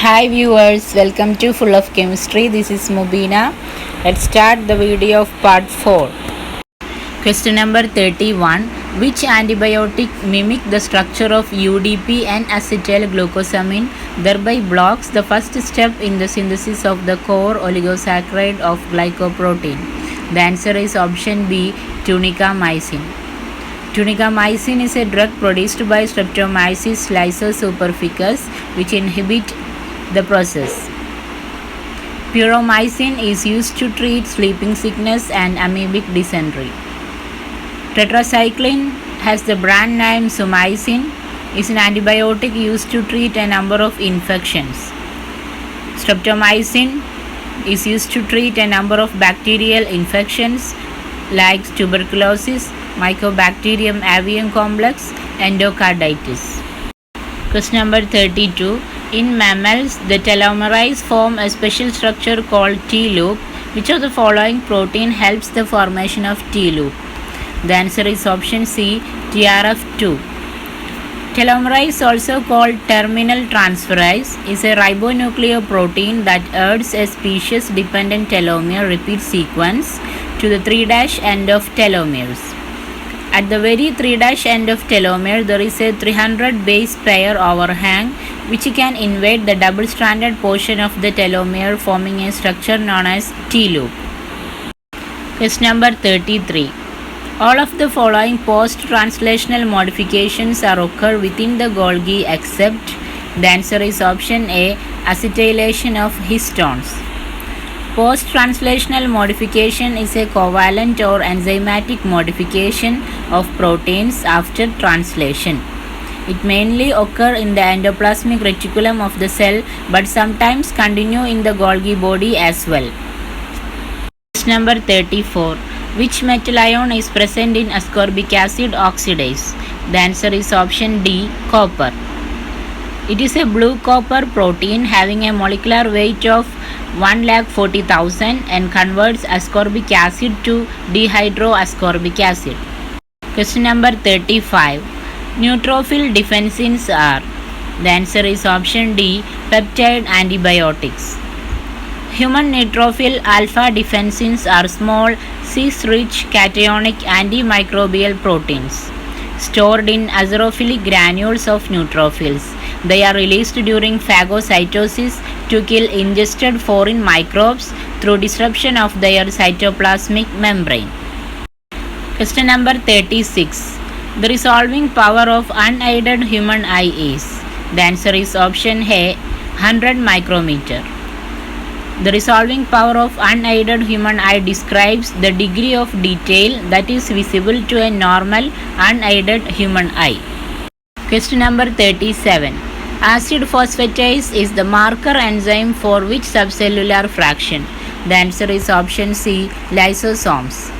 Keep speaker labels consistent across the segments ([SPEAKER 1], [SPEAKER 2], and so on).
[SPEAKER 1] Hi viewers, welcome to Full of Chemistry. This is Mubina. Let's start the video of part 4. Question number 31. Which antibiotic mimic the structure of UDP and acetylglucosamine, thereby blocks the first step in the synthesis of the core oligosaccharide of glycoprotein? The answer is option B, tunicamycin. Tunicamycin is a drug produced by Streptomyces lysosuperficus which inhibit the process. Puromycin is used to treat sleeping sickness and amoebic dysentery. Tetracycline has the brand name Sumicin, is an antibiotic used to treat a number of infections. Streptomycin is used to treat a number of bacterial infections like tuberculosis, Mycobacterium avium complex, endocarditis. Question number 32. In mammals, the telomeres form a special structure called T-loop. Which of the following protein helps the formation of T-loop? The answer is option C, TRF2. Telomerase, also called terminal transferase, is a ribonucleoprotein that adds a species-dependent telomere repeat sequence to the 3' end of telomeres. At the very 3' end of telomere, there is a 300 base pair overhang which can invade the double-stranded portion of the telomere, forming a structure known as T-loop. Question number 33. All of the following post-translational modifications are occur within the Golgi except the answer is option A, acetylation of histones. Post-translational modification is a covalent or enzymatic modification of proteins after translation. It mainly occurs in the endoplasmic reticulum of the cell but sometimes continue in the Golgi body as well. Question number 34. Which metal ion is present in ascorbic acid oxidase? The answer is option D, copper. It is a blue copper protein having a molecular weight of 1,40,000 and converts ascorbic acid to dehydroascorbic acid. Question number 35. Neutrophil defensins are? The answer is option D, peptide antibiotics. Human neutrophil alpha defensins are small cis-rich cationic antimicrobial proteins stored in azerophilic granules of neutrophils. They are released during phagocytosis to kill ingested foreign microbes through disruption of their cytoplasmic membrane. Question number 36. The resolving power of unaided human eye is? The answer is option A, 100 micrometer. The resolving power of unaided human eye describes the degree of detail that is visible to a normal unaided human eye. Question number 37. Acid phosphatase is the marker enzyme for which subcellular fraction? The answer is option C, lysosomes.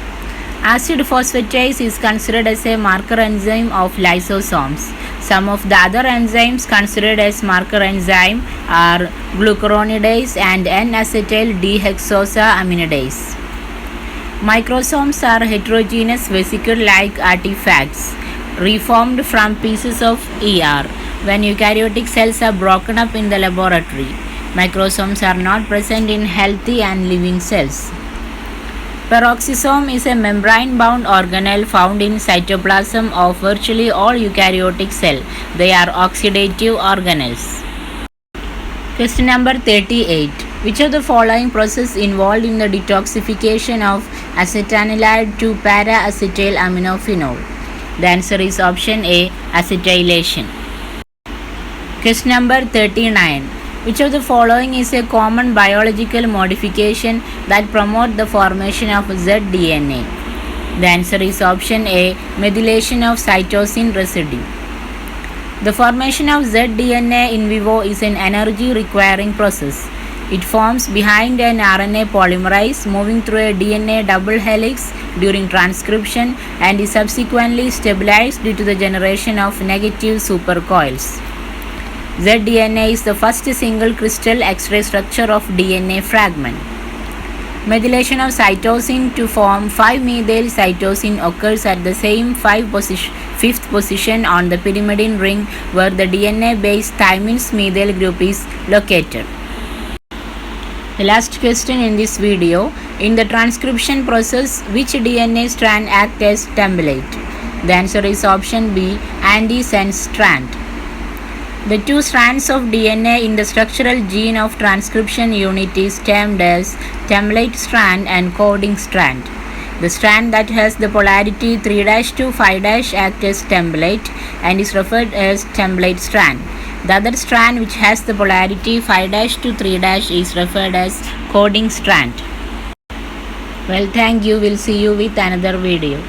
[SPEAKER 1] Acid phosphatase is considered as a marker enzyme of lysosomes. Some of the other enzymes considered as marker enzyme are glucuronidase and N-acetyl dehexosaminidase. Microsomes are heterogeneous vesicle-like artifacts reformed from pieces of ER when eukaryotic cells are broken up in the laboratory. Microsomes are not present in healthy and living cells. Peroxisome is a membrane-bound organelle found in cytoplasm of virtually all eukaryotic cells. They are oxidative organelles. Question number 38. Which of the following process involved in the detoxification of acetanilide to para-acetylaminophenol? The answer is option A, acetylation. Question number 39. Which of the following is a common biological modification that promotes the formation of zDNA? The answer is option A, methylation of cytosine residue. The formation of zDNA in vivo is an energy-requiring process. It forms behind an RNA polymerase moving through a DNA double helix during transcription and is subsequently stabilized due to the generation of negative supercoils. zDNA is the first single crystal X-ray structure of DNA fragment. Methylation of cytosine to form 5-methyl cytosine occurs at the same 5' fifth position on the pyrimidine ring where the DNA-based thymines methyl group is located. The last question in this video: in the transcription process, which DNA strand acts as template? The answer is option B, antisense strand. The two strands of DNA in the structural gene of transcription unit is termed as template strand and coding strand. The strand that has the polarity 3' to 5' acts as template and is referred as template strand. The other strand which has the polarity 5' to 3' is referred as coding strand. Well, thank you. We'll see you with another video.